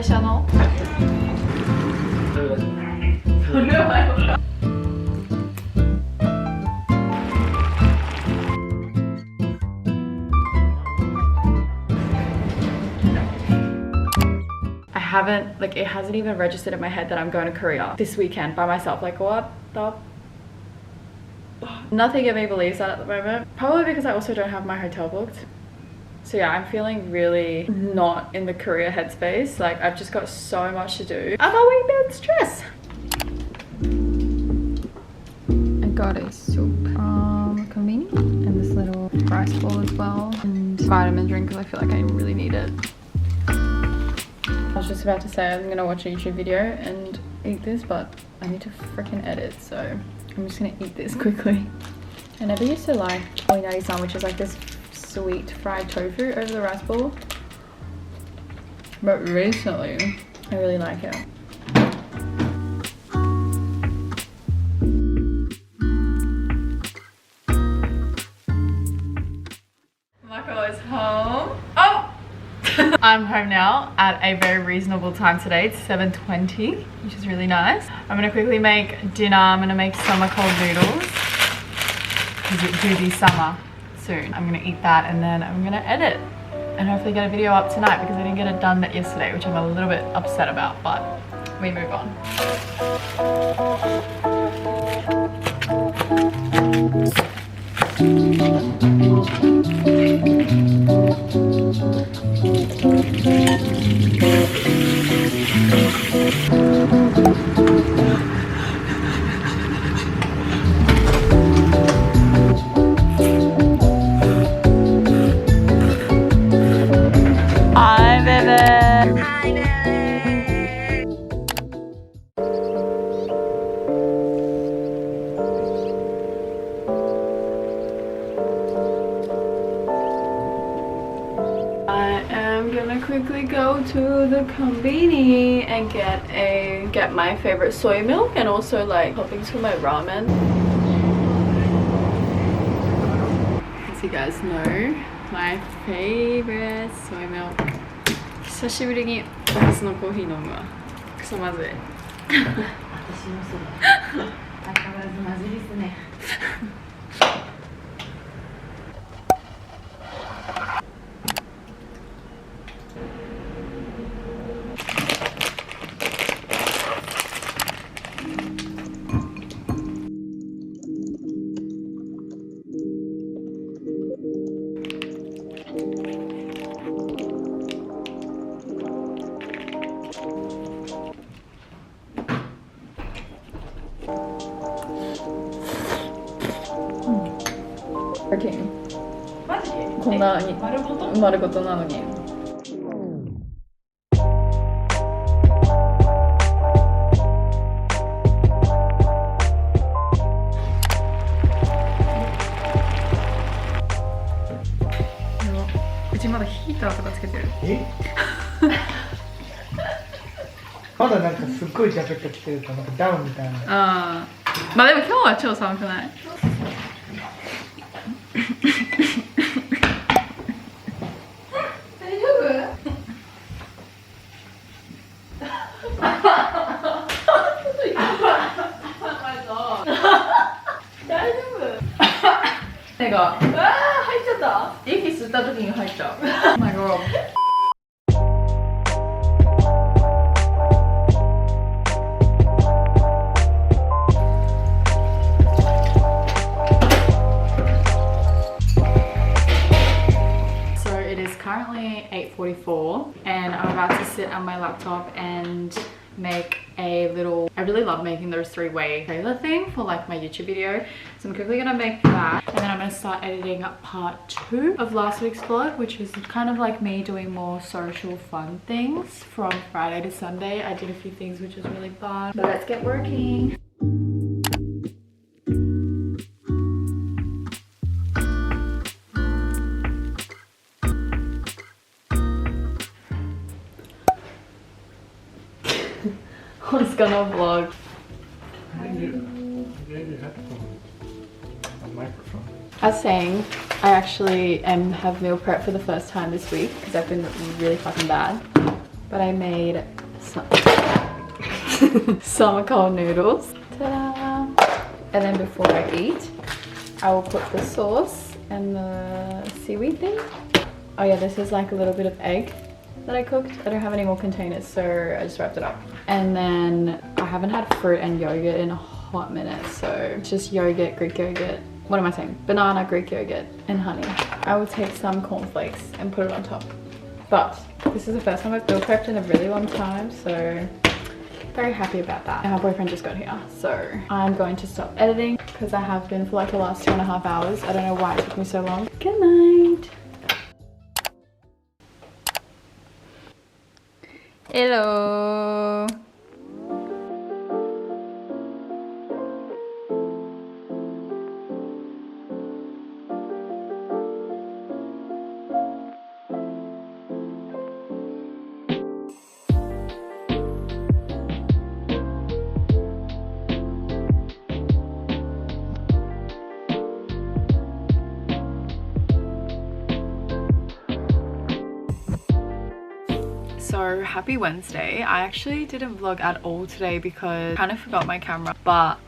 社のそれはよかった。I haven't, like, it hasn't even registered in my head that I'm going to Korea this weekend by myself. Like, what the? Nothing in me believes that at the moment. Probably because I also don't have my hotel booked. So yeah, I'm feeling really not in the Korea headspace. Like, I've just got so much to do. I'm a wee bit stressed. I got a soup from convenience and this little rice bowl as well, and vitamin drink because I feel like I really need it. I was just about to say I'm gonna watch a YouTube video and eat this, but I need to freaking edit, so I'm just gonna eat this quickly. I never used to like oinari sandwiches, like this sweet fried tofu over the rice bowl, but recently I really like it. Marco is home. Oh! I'm home now at a very reasonable time today. It's 7:20, which is really nice. I'm gonna quickly make dinner. I'm gonna make summer cold noodles because it do be summer soon. I'm gonna eat that and then I'm gonna edit and hopefully get a video up tonight because I didn't get it done yesterday, which I'm a little bit upset about, but we move on. Hi, baby. Hi, baby. I am gonna quickly go to the convenience and get my favorite soy milk and also like toppings for my ramen. As you guys know, my favorite soy milk. 久しぶりにお水のコーヒー飲むわ。クソまずい。私もそうだ。相変わらずまずいですね。マジで？こんなに丸ごとなのに。うちまだヒーターとかつけてる。えまだなんかすっごいジャケット着てるからなんかダウンみたいな。ああ、まあでも今日は超寒くない？大丈夫？大丈夫？手が、入っちゃった？息吸った時に入っちゃう。Oh my god. Currently 8:44 and I'm about to sit on my laptop and make a little, I really love making those three-way trailer thing for like my YouTube video, so I'm quickly gonna make that and then I'm gonna start editing part 2 of last week's vlog, which is kind of like me doing more social fun things from Friday to Sunday. I did a few things which was really fun, but let's get working. I was gonna vlog. I was saying, I actually have meal prep for the first time this week because I've been really fucking bad. but I made some summer cold noodles. Ta-da! And then before I eat, I will put the sauce and the seaweed thing. Oh yeah, this is like a little bit of egg that I cooked. I don't have any more containers, so I just wrapped it up. And then I haven't had fruit and yogurt in a hot minute, so it's just yogurt, Greek yogurt. What am I saying? Banana, Greek yogurt, and honey. I will take some cornflakes and put it on top. But this is the first time I've meal prepped in a really long time, so very happy about that. And my boyfriend just got here, so I'm going to stop editing because I have been for like the last 2.5 hours. I don't know why it took me so long. Good night. Hello. So happy Wednesday. I actually didn't vlog at all today because I kind of forgot my camera, but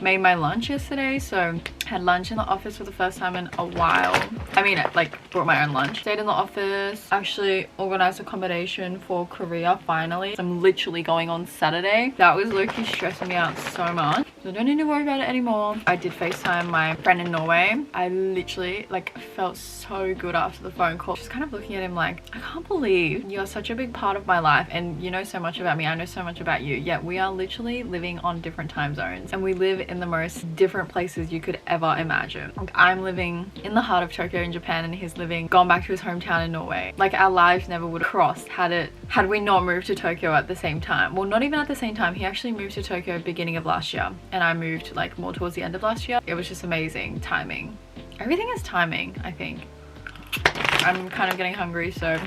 made my lunch yesterday, so had lunch in the office for the first time in a while. I mean, like brought my own lunch, stayed in the office, actually organized accommodation for Korea finally. I'm literally going on Saturday. That was low-key stressing me out so much, so I don't need to worry about it anymore. I did FaceTime my friend in Norway. I literally like felt so good after the phone call, just kind of looking at him like, I can't believe you're such a big part of my life and you know so much about me, I know so much about you, yet we are literally living on different time zones and we live in the most different places you could ever imagine. Like, I'm living in the heart of Tokyo in Japan and he's gone back to his hometown in Norway. Like, our lives never would have crossed had we not moved to Tokyo at the same time. Well, not even at the same time. He actually moved to Tokyo beginning of last year and I moved like more towards the end of last year. It was just amazing timing. Everything is timing, I think. I'm kind of getting hungry, so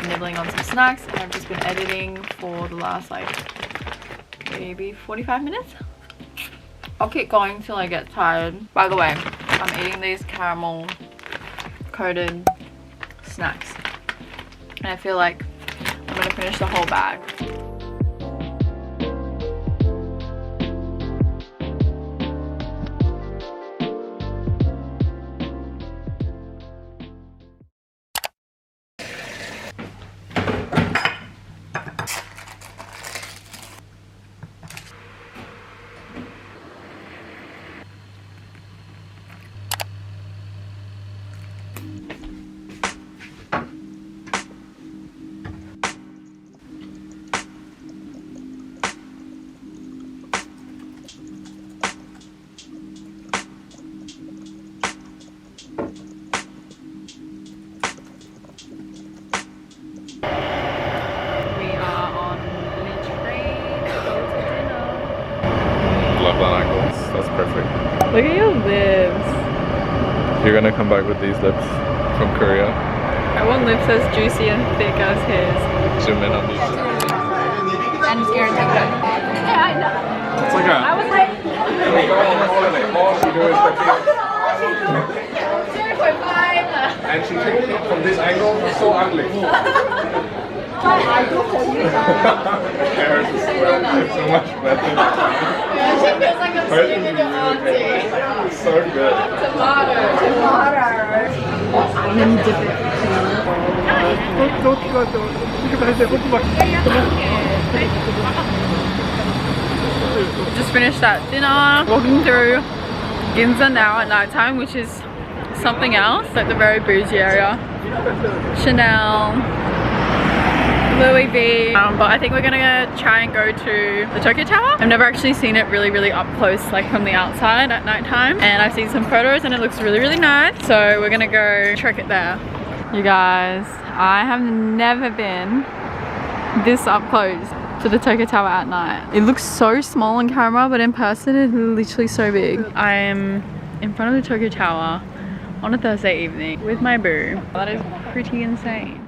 nibbling on some snacks, and I've just been editing for the last like maybe 45 minutes. I'll keep going till I get tired. By the way, I'm eating these caramel coated snacks and I feel like I'm gonna finish the whole bag. That's perfect. Look at your lips. You're gonna come back with these lips from Korea. I want lips as juicy and thick as his. Zoom in on these. And scared to go. Yeah, I know. It's like a... I was like... All she do is 0.5. and she takes it from this angle, it's so ugly. Hers is so much better. Yeah, she feels like I'm sitting in your auntie. It's so good. Tomato. And then dip it. Just finished that dinner. Walking through Ginza now at night time, which is something else, like the very bougie area. Chanel, Louis V, but I think we're gonna try and go to the Tokyo Tower. I've never actually seen it really up close, like from the outside at night time, and I've seen some photos and it looks really nice, so we're gonna go trek it there. You guys, I have never been this up close to the Tokyo Tower at night. It looks so small on camera, but in person it's literally so big. I am in front of the Tokyo Tower on a Thursday evening with my boo. That is pretty insane.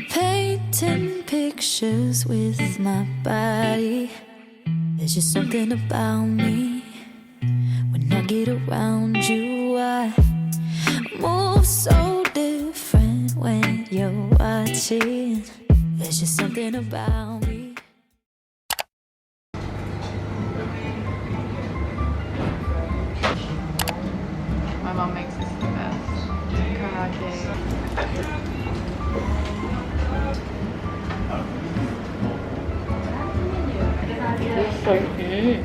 Painting pictures with my body There's just something about me. When I get around you, I move so different when you're watching. There's just something about me. My mom makes this the best. Karate. So good.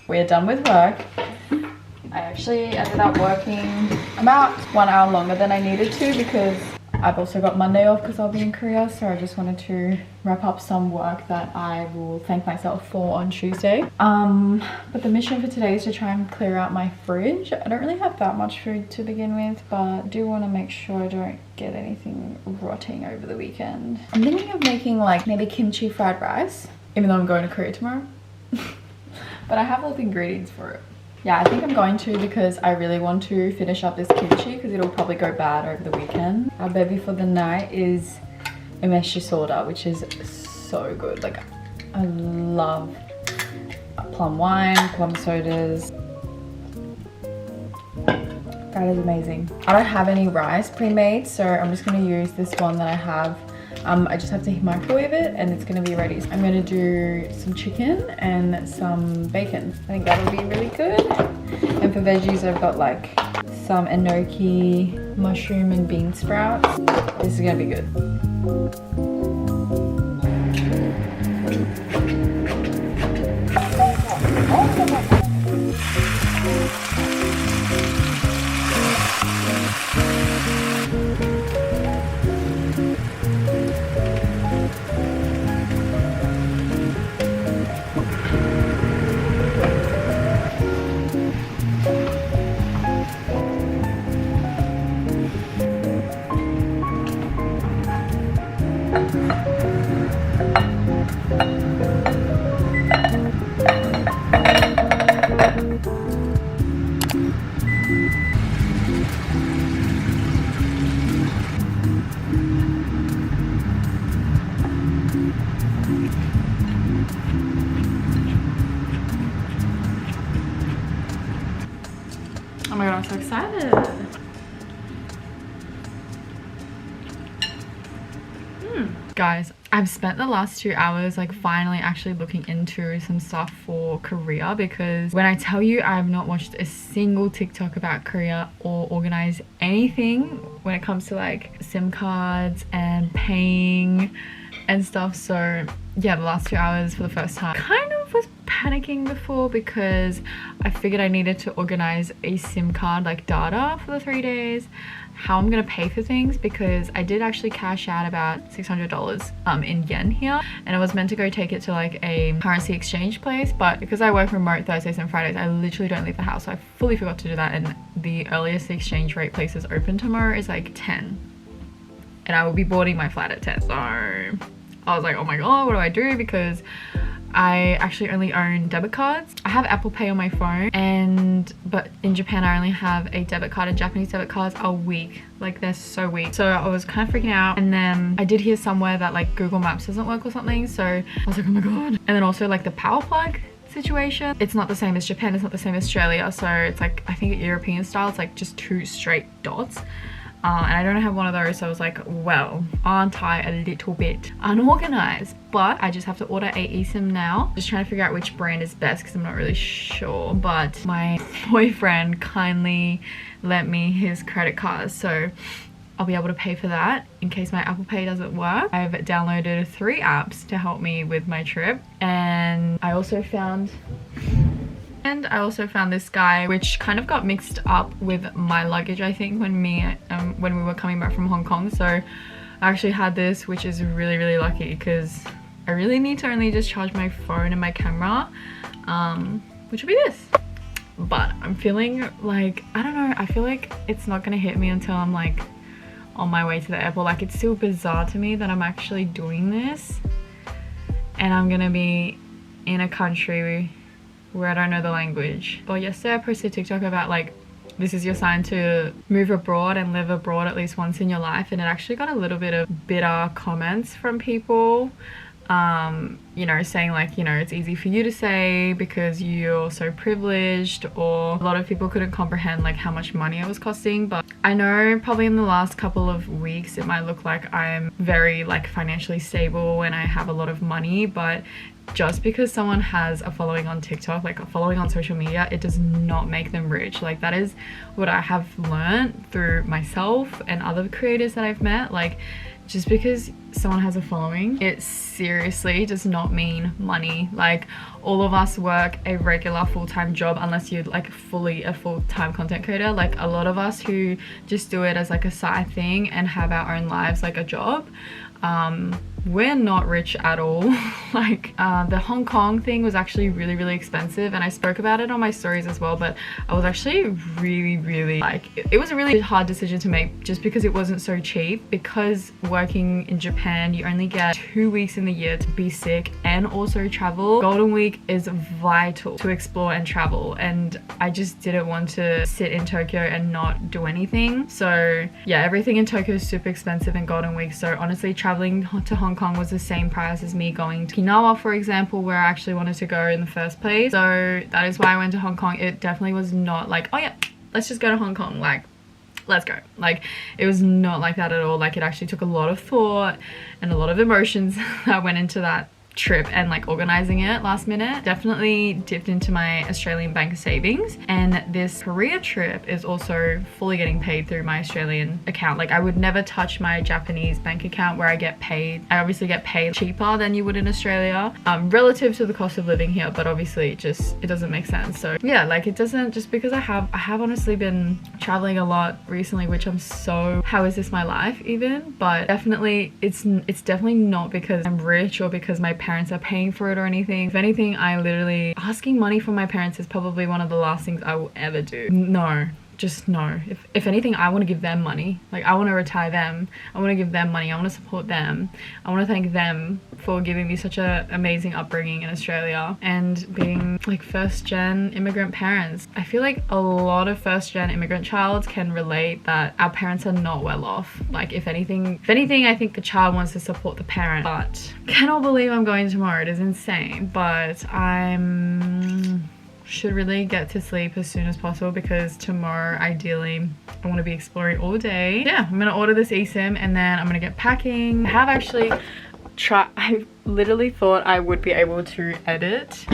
We're done with work. I actually ended up working about 1 hour longer than I needed to because I've also got Monday off because I'll be in Korea, so I just wanted to wrap up some work that I will thank myself for on Tuesday. But the mission for today is to try and clear out my fridge. I don't really have that much food to begin with, but I do want to make sure I don't get anything rotting over the weekend. I'm thinking of making like maybe kimchi fried rice, even though I'm going to Korea tomorrow. But I have all the ingredients for it. Yeah, I think I'm going to because I really want to finish up this kimchi because it'll probably go bad over the weekend. Our baby for the night is umeshi soda, which is so good. Like, I love plum wine, plum sodas. That is amazing. I don't have any rice pre-made, so I'm just gonna use this one that I have. I just have to microwave it and it's gonna be ready. I'm gonna do some chicken and some bacon. I think that'll be really good. And for veggies, I've got like some enoki, mushroom and bean sprouts. This is gonna be good. Oh my god, I'm so excited. Guys, I've spent the last 2 hours like finally actually looking into some stuff for Korea, because when I tell you I have not watched a single TikTok about Korea or organized anything when it comes to like SIM cards and paying and stuff. So yeah, the last 2 hours for the first time kind of was panicking before because I figured I needed to organize a SIM card like data for the 3 days, how I'm gonna pay for things, because I did actually cash out about $600 in yen here, and I was meant to go take it to like a currency exchange place, but because I work remote Thursdays and Fridays, I literally don't leave the house, so I fully forgot to do that, and the earliest the exchange rate places open tomorrow is like 10, and I will be boarding my flight at 10. So I was like, oh my god, what do I do? Because I actually only own debit cards. I have Apple Pay on my phone, but in Japan I only have a debit card, and Japanese debit cards are weak. Like, they're so weak. So I was kind of freaking out, and then I did hear somewhere that like Google Maps doesn't work or something, so I was like, oh my god. And then also like the power plug situation, it's not the same as Japan, it's not the same as Australia, so it's like, I think European style, it's like just 2 straight dots. And I don't have one of those, so I was like, well, aren't I a little bit unorganized? But I just have to order a eSIM now. Just trying to figure out which brand is best because I'm not really sure. But my boyfriend kindly lent me his credit card, so I'll be able to pay for that in case my Apple Pay doesn't work. I've downloaded 3 apps to help me with my trip, and I also found And I also found this guy, which kind of got mixed up with my luggage, I think, when we were coming back from Hong Kong. So I actually had this, which is really, really lucky because I really need to only just charge my phone and my camera, which will be this. But I'm feeling like, I don't know, I feel like it's not gonna hit me until I'm like on my way to the airport. Like, it's still bizarre to me that I'm actually doing this and I'm gonna be in a country where I don't know the language. Well, yesterday I posted a TikTok about like, this is your sign to move abroad and live abroad at least once in your life, and it actually got a little bit of bitter comments from people, you know, saying like, you know, it's easy for you to say because you're so privileged, or a lot of people couldn't comprehend like how much money it was costing. But I know probably in the last couple of weeks it might look like I'm very like financially stable and I have a lot of money, but just because someone has a following on TikTok, like a following on social media, it does not make them rich. Like, that is what I have learned through myself and other creators that I've met. Like, just because someone has a following, it seriously does not mean money. Like, all of us work a regular full-time job unless you're like fully a full-time content creator. Like, a lot of us who just do it as like a side thing and have our own lives like a job, we're not rich at all. Like, the Hong Kong thing was actually really, really expensive, and I spoke about it on my stories as well, but I was actually really like, it was a really hard decision to make just because it wasn't so cheap. Because working in Japan, you only get 2 weeks in the year to be sick and also travel. Golden Week is vital to explore and travel, and I just didn't want to sit in Tokyo and not do anything. So yeah, everything in Tokyo is super expensive in Golden Week. So honestly, traveling to Hong Kong was the same price as me going to Okinawa, for example, where I actually wanted to go in the first place. So that is why I went to Hong Kong. It definitely was not like, oh yeah, let's just go to Hong Kong, like, let's go. Like, it was not like that at all. Like, it actually took a lot of thought and a lot of emotions that went into that trip and like organizing it last minute. Definitely dipped into my Australian bank savings, and this Korea trip is also fully getting paid through my Australian account. Like, I would never touch my Japanese bank account where I get paid. I obviously get paid cheaper than you would in Australia, relative to the cost of living here, but obviously it doesn't make sense. So yeah, like, it doesn't, just because I have honestly been traveling a lot recently, which I'm so, how is this my life even? But definitely it's definitely not because I'm rich or because my parents are paying for it or anything. If anything, I literally, asking money from my parents is probably one of the last things I will ever do. No, just no. If anything, I want to give them money. Like, I want to retire them. I want to give them money. I want to support them. I want to thank them for giving me such an amazing upbringing in Australia and being like first-gen immigrant parents. I feel like a lot of first-gen immigrant childs can relate that our parents are not well off. Like, if anything, I think the child wants to support the parent. But cannot believe I'm going tomorrow. It is insane. But should really get to sleep as soon as possible because tomorrow, ideally, I want to be exploring all day. Yeah, I'm gonna order this eSIM and then I'm gonna get packing. I have actually I literally thought I would be able to edit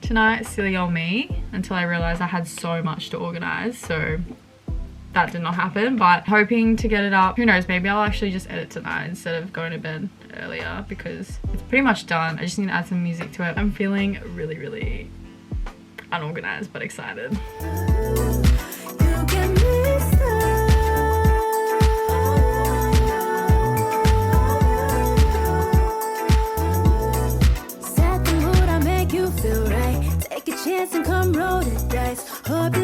tonight, silly old me, until I realized I had so much to organize. So that did not happen, but hoping to get it up. Who knows, maybe I'll actually just edit tonight instead of going to bed earlier because it's pretty much done. I just need to add some music to it. I'm feeling really unorganized but excited. Set the mood, I make you feel right. Take a chance and come roll the dice. Hope